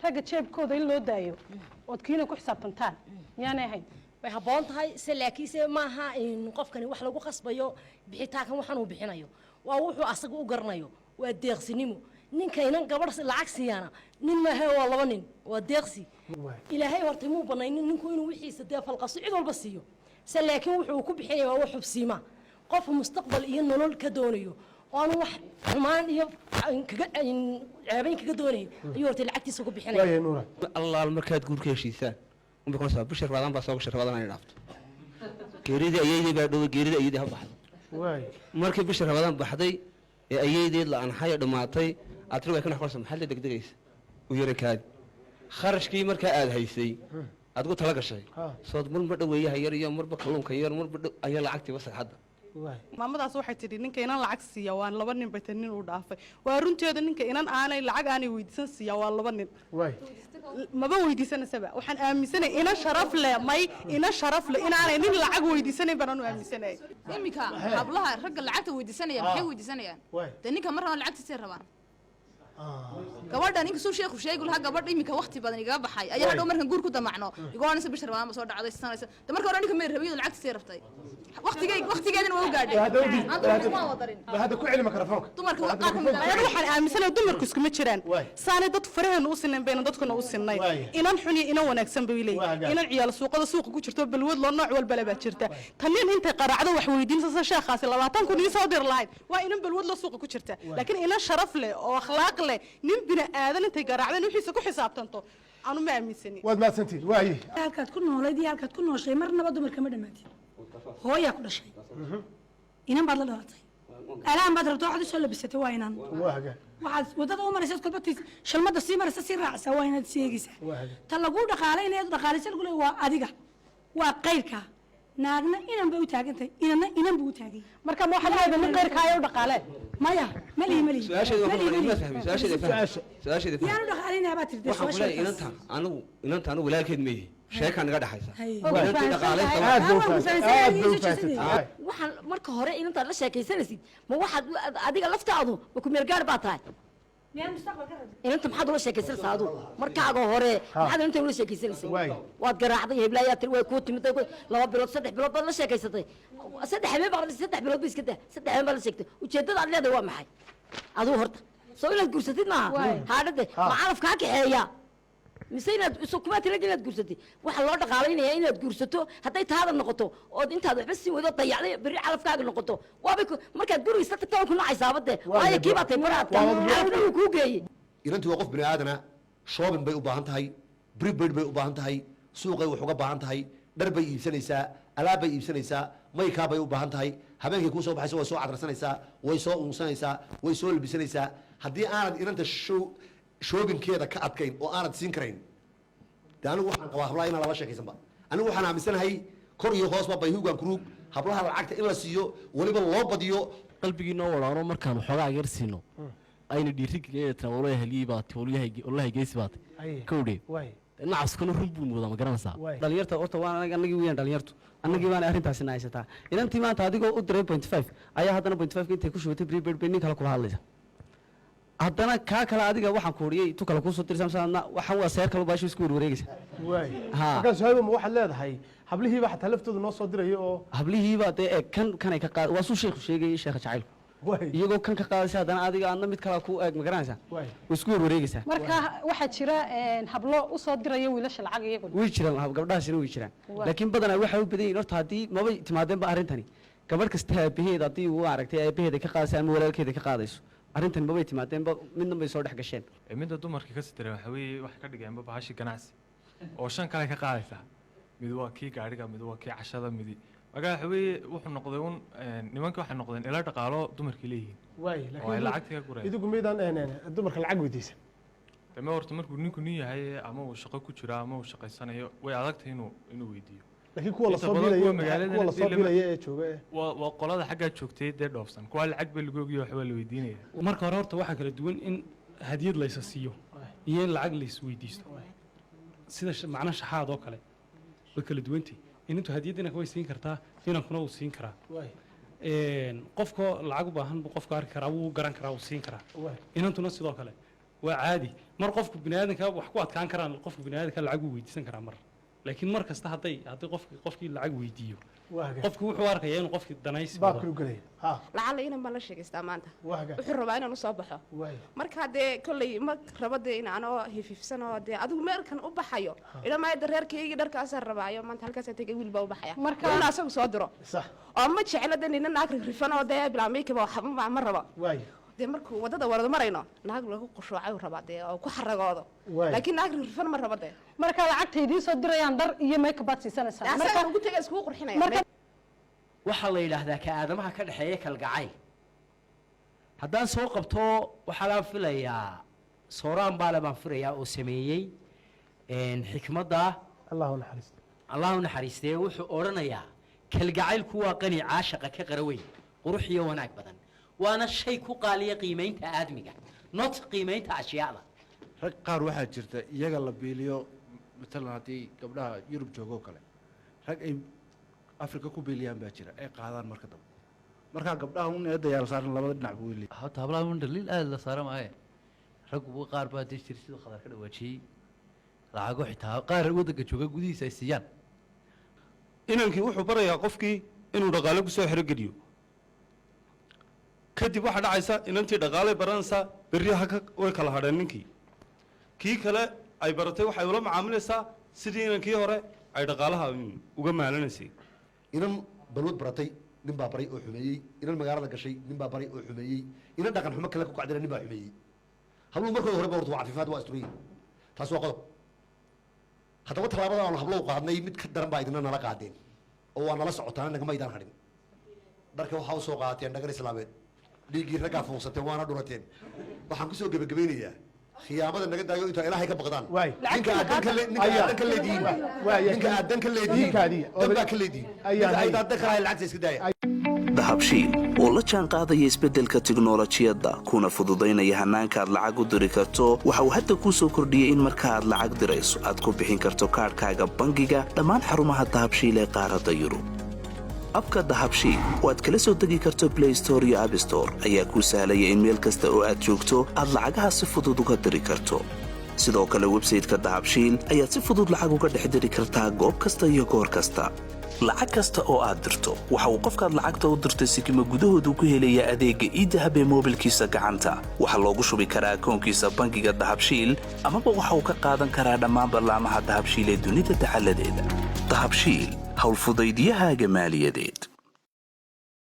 ragga jeebkooda in loo daayo ood kiina ku xisaabtantaan miyaanay ahayn way habboon tahay se laakiinse maaha in qofkani wax lagu qasbayo bixitaankan waxaan uu bixinayo waa wuxuu asaga u garanayo waa deeqsinimo ninkaynan gabadh lacag siiyana nin maaha waa laba nin waa deeqsi ilaahay horta muu banaynin ninku inuu wixiisa dee falqaso cid walba siiyo se laakiin wuxuu ku bixinaya waa wax xubsiima qof mustaqbal iyo nolol ka doonayo waanu wax xumaan iyo ceebayn kaga doonayo ayuu horta lacagtiisa ku bixinaya allaal markaad guurka heshiisaan umbi kuna sabab bishir raadaan baa soo bishir raadaan ay dhaafto geerida ayeeyday baa dhow geerida ayeeyday ha baxdo markii bishir raadaan baxday ee ayeeyday la anxay dhamaatay aad ruuxa kana qorsan maxal degdegaysa u yara kaad kharashkii marka aad haysay aad ku tala gashay sood marba dhaweeyaha yar iyo marba kalluunka yar marba ayaa lacagtii wasaq hadda maamadaas waxay tidhi ninka inan lacag siiya waan laba nin bayta nin uu dhaafay waa runteeda ninka inan aanay lacag aanay weydiisan siiya waa laba nin maba weydiisanasaba waxaan aaminsanay ina sharaf leh may ina sharaf leh inaanay nin lacag weydiisanayn baan anu aaminsanay imika hablaha ragga lacagta weydiisanaya maxay weydiisanayaan de ninka marna lacagtiisa rabaan gabadhan inkasuu sheekhu sheegi lahaa gabadh imika waqti badan igaga baxay ayaa hadhow markan guur ku damacno igoonaysa bishar badan ma soo dhacday sanaysa de marka hore ninka may rabiyadu lacagtiisa rabtay waqtigeedina waa u gaadhay hada ku celi mikrofoonka dumarka qaar ka mid ah waxaan aaminsanay dumarku iskuma jiraan saanay dad farahan u sinnayn bayna dadkuna u sinnay inan xun iyo inan wanaagsan bay leeyihiin inan ciyaal suuqada suuqa ku jirto balwad loo nooc walba baa jirta tanin intay qaraacdo wax weydiinaysa sheekhaasi 20 kun soo dir lahayd waa inan balwad la suuqa ku jirta laakiin inan sharaf leh oo akhlaaq leh nin bina aadan intay garaacdeen wixiisa ku xisaabtanto aanu ma aaminsani waad maasantiin waayi halkaad ku noolayd iyo halkaad ku nooshay marnaba dumarka ma dhamaatid hooyaa ku dhashay inan baad la dhalatay alaan baad rabto waxaad u soo labisatay waa inan waxaad wadada u maraysa kolbatiis shalmada sii maraysa sii raacsa waa inaad seegaysaa ta lagu dhaqaalaynayd dhaqaalaysa lagu leeyahay waa adiga waa qayrka naagna inan bay u taagantay inanna inan buu u taagay marka ma waxaad leedahay nin qayrka ayaa u dhaqaaleen maya mali su'aasheeda yaanu dhaqaalaynayaa baad tirtay waxaan kule inanta anigu walaalkeed meeyahay sheekaa naga dhaxaysa waxaan marka hore inantaad la sheekaysanaysid ma waxaad adiga laftaadu ma ku meel gaar baa tahay inanta maxaad ula sheekaysanaysaa adu markaaga hore maxaad inanta ula sheekaysanaysay waad garaacday heblaayaa tiri way kuu timid 2 bilood 3 bilood baad la sheekaysatay 3 habeen baad 3 bilood bis kada 3 habeen baad la sheegtay ujeedada aad leedahay waa maxay aduu horta soo inaad guursatid maaha haadhade ma calafkaa kaxeeya mise inaad kuma tirada inaad guursatid waxa loo dhaqaalaynayaa inaad guursato hadday taada noqoto ood intaad waxba sii wado dayacday bari calafkaaga noqoto waaba markaad guriga isla tagto ku nacaysaabade waayo kii baatay baraadka calafna uu kuu geeyey inantu waa qof bini aadana shoobin bay u baahan tahay prepaid bay u baahan tahay suuqay wax uga baahan tahay dhar bay iibsanaysaa alaab bay iibsanaysaa maykaa bay u baahan tahay habeenkii kuu soo baxaysa way soo cadrasanaysaa way soo uunsanaysaa way soo labisanaysaa haddii aanad inanta shoobinkeeda ka adkayn oo aanad siin karayn de anigu waxaan qabaa hablaha inaan laba sheekaysanba anigu waxaan aaminsanahay kor iyo hoosba bayhugan kuruug hablaha lacagta in la siiyo weliba loo badiyo qalbigiinoo walaano markaan waxoogaa yar siino ayna dhiirigeliyeen walaha haliyay baad walaha geesi baad kowdhe nacaskuna run buu moodaa ma garanaysaa dhalinyarta horta waan anagii weeyaan dhalinyartu anagii waan arrintaasina haysataa inantii maanta adigoo u diray 0.5 ayaa haddana 0.5 intay ku shubatay prepaid bay nin kale kula hadlaysa haddana kaa kale adiga waxaan kuuriyey tu kale kuusoo dirsamsaana waxaan waa seer kale baashu isku warwareegaysa markaa suhaybo ma waxaad leedahay hablihiiba xataa laftooda noo soo diraya oo hablihiiba dee kanay ka qaad waa suu sheekhu sheegayay sheekha jacaylku iyagoo kan ka qaadaysa haddana adiga aadna mid kale ku eeg ma garanaysaa way isku warwareegaysaa marka waxaa jira hablo u soo diraya wiilasha lacag iyagu way jiraan gabdhahaasina way jiraan laakiin badanaa waxay u badan yihiin horta haddii mabay timaadeenba arrintani gabadh kasta aabaheed haddii uu aragtay aabaheeda ka qaadaysa ama walaalkeeda ka qaadayso arrintan mabay timaadeenba midna bay soo dhex gasheen midda dumarka ka sitira waxa weeye wax ka dhigeenba bahashi ganacsi oo 5 kale ka qaadaysa mid waa kii gaariga mid waa kii cashada midi waxa weeye wuxuu noqday nimanka waxa noqdeen ila dhaqaalo dumarkii leeyihiin laakiin lacagta ka guray idigu meedan dumarka lacag weydiisan tama horta markuu ninku nin yahay ama uu shaqo ku jira ama uu shaqaysanayo way adagtahay inuu weydiiyo laakiin kuwa la soo bilaya ee jooga waa qolada xagga joogtay dee dhoofsan kuwa lacag bay lagu ogiyo waxba la weydiinaya marka hore horta waxa kala duwan in hadiyad la siiyo iyo in lacag la isweydiisto sida macna shaxaad oo kale way kala duwantay intu hadiyadina way siin kartaa inankuna uu siin karaa qofka lacag u baahan buu qofka arki karaa wuu garan karaa uu siin karaa inantuna sidoo kale waa caadi mar qofku biniaadanka wax ku adkaan karaan qofku biniaadanka lacag uu weydiisan karaa mar laakiin mar kasta hadday qofkii lacag weydiiyo qofku wuxuu arkayaa inuu qofkii danaysi lacala inan baan la sheegaystaa maanta wuxuu rabaa inaan usoo baxo marka dee kolley ma rabo dee in anoo hififsanoo dee adigu meelkan u baxayo idhamaayada reerkaygii dharkaasaan rabaayo maanta halkaasaan tegay wiil baa u baxaya ina asagu soo diro oo ma jeclo dee nina naag rifan oo dee bilaamaykaba waxba ma rabo dee markuu wadada warado marayno naag lagu qushuucay rabaa dee oo ku xaragoodo laakiin naag rifan ma rabo dee marka lacagta idiin soo dirayaan dhar iyo makeup baad siisanaysaa marka ugu tagay isku qurxinaya waxaa la yidhaahdaa ka aadamaha ka dhexeeya kalgacayl haddaan soo qabto waxaa laan filayaa sooraan baale baan filayaa oo sameeyey xikmadda allahu naxariistee wuxuu odhanayaa kalgacaylku waa qani caashaqa ka qaraweyn qurux iyo wanaag badan waana shay ku qaaliya qiimaynta aadmiga not qiimaynta ashyaada rag qaar waxaa jirta iyaga la biiliyo matalan haddii gabdhaha yurub joogoo kale rag ay afrika ku biiliyaan baa jira ay qaadaan marka dambe markaa gabdhaha un eedda yaal saaran labada dhinac buu leeyahay hata hablaha un dhaliil aad la saara maaye raggu qaar baa dee jir sidoo khadar ka dhawaajiyey lacago xitaa qaar waddanka jooga gudihiisa ay siiyaan inankii wuxuu barayaa qofkii inuu dhaqaale kusoo xerogeliyo kadib waxaa dhacaysa inantii dhaqaalay baranaysaa berri way kala hadheen ninkii kii kale ay baratay waxay ula macaamilaysaa sidii inankii hore ay dhaqaalaha uga maalanaysay inan balwad baratay nin baa baray oo xumeeyey inan magaalada gashay nin baa baray oo xumeeyey inan dhaqan xumo kale ku kacdina nin baa xumeeyey habluhu markooda horeba horta waa cafifaad waa asturay taas waa qodob haddaba tallaabada aanu hablow qaadnay mid ka daran baa idina nala qaadeen oo waa nala socotaan nagama aydaan hadhin dharka waxaa usoo qaateen dhagan islaameed dhiiggii raggaa fuuqsateen waana dhurateen waxaan kusoo gebagabaynayaa khiyaamada naga daayo intaa ilaahay ka baqdaan ninka aad dan ka leedihiin ninka aad dan ka leedihiin dan baa ka leedihiin ninka ay dan ka lahay lacagta iska daaya dahabshiil oo la jaan qaadaya isbeddelka tiknoolajiyadda kuna fududaynaya hannaanka aad lacag u diri karto waxa uu hadda kuu soo kordhiyey in marka aad lacag dirayso aad ku bixin karto kaadhkaaga bangiga dhammaan xarumaha dahabshiil ee qaaradda yurub abka dahabshiil oo aad kala soo degi karto blay store iyo abstore ayaa kuu sahlaya in meel kasta oo aad joogto aad lacagaha si fudud uga diri karto sidoo kale websayteka dahabshiil ayaad si fudud lacag uga dhex diri kartaa goob kasta iyo goor kasta lacag kasta oo aad dirto waxa uu qofkaad lacagta u dirtay sikima gudahoodu ku helayaa adeegga iidahab ee moobilkiisa gacanta waxaa loogu shubi karaa akoonkiisa bangiga dahabshiil amaba waxa uu ka qaadan karaa dhammaan ballaamaha dahabshiil ee dunida taxalladeeda dahabshiil howlfudaydiyahaaga maaliyadeed